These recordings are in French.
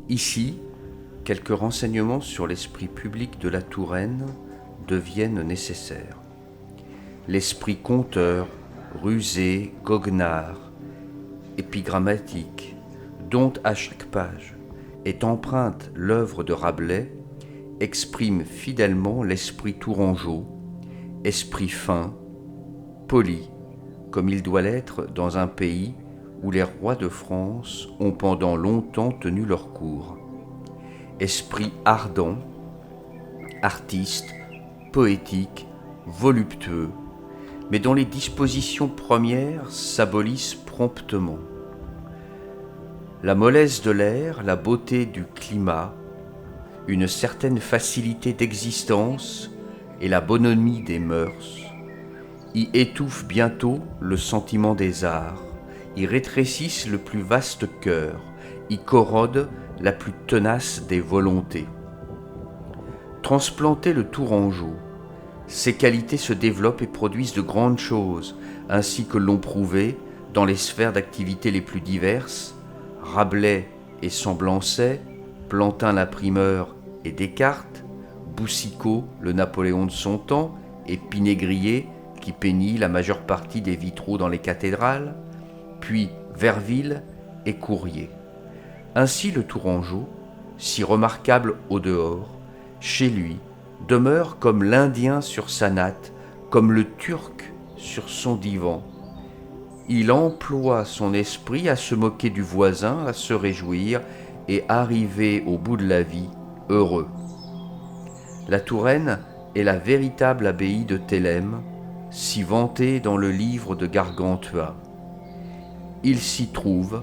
Ici, quelques renseignements sur l'esprit public de la Touraine deviennent nécessaires. L'esprit conteur, rusé, goguenard, épigrammatique, dont à chaque page est empreinte l'œuvre de Rabelais, exprime fidèlement l'esprit tourangeau, esprit fin, poli, comme il doit l'être dans un pays où les rois de France ont pendant longtemps tenu leur cour. Esprit ardent, artiste, poétique, voluptueux, mais dont les dispositions premières s'abolissent promptement. La mollesse de l'air, la beauté du climat, une certaine facilité d'existence et la bonhomie des mœurs y étouffent bientôt le sentiment des arts, y rétrécissent le plus vaste cœur, y corrodent la plus tenace des volontés. Transplanter le Tourangeau, ses qualités se développent et produisent de grandes choses, ainsi que l'ont prouvé, dans les sphères d'activité les plus diverses, Rabelais et Semblançay, Plantin l'imprimeur et Descartes, Boucicaut, le Napoléon de son temps, et Pinégrier, qui peignit la majeure partie des vitraux dans les cathédrales, puis Verville et Courier. Ainsi le Tourangeau, si remarquable au dehors, chez lui, demeure comme l'Indien sur sa natte, comme le Turc sur son divan. Il emploie son esprit à se moquer du voisin, à se réjouir et arriver au bout de la vie heureux. La Touraine est la véritable abbaye de Thélème, si vantée dans le livre de Gargantua. Il s'y trouve,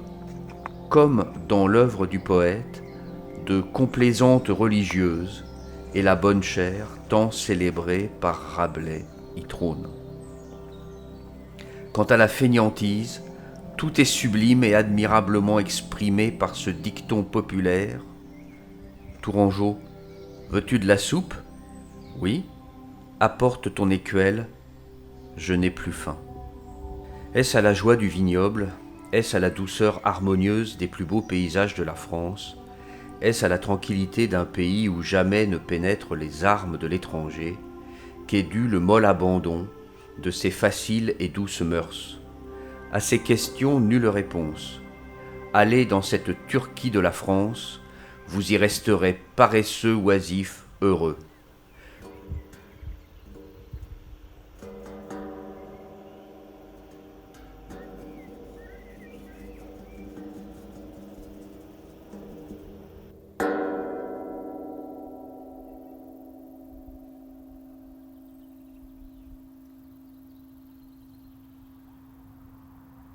comme dans l'œuvre du poète, de complaisantes religieuses, et la bonne chère, tant célébrée par Rabelais, y trône. Quant à la fainéantise, tout est sublime et admirablement exprimé par ce dicton populaire. Tourangeau, veux-tu de la soupe ? Oui. Apporte ton écuelle, je n'ai plus faim. Est-ce à la joie du vignoble ? Est-ce à la douceur harmonieuse des plus beaux paysages de la France ? Est-ce à la tranquillité d'un pays où jamais ne pénètrent les armes de l'étranger qu'est dû le molle abandon de ses faciles et douces mœurs ? À ces questions, nulle réponse. Allez dans cette Turquie de la France, vous y resterez paresseux, oisifs, heureux.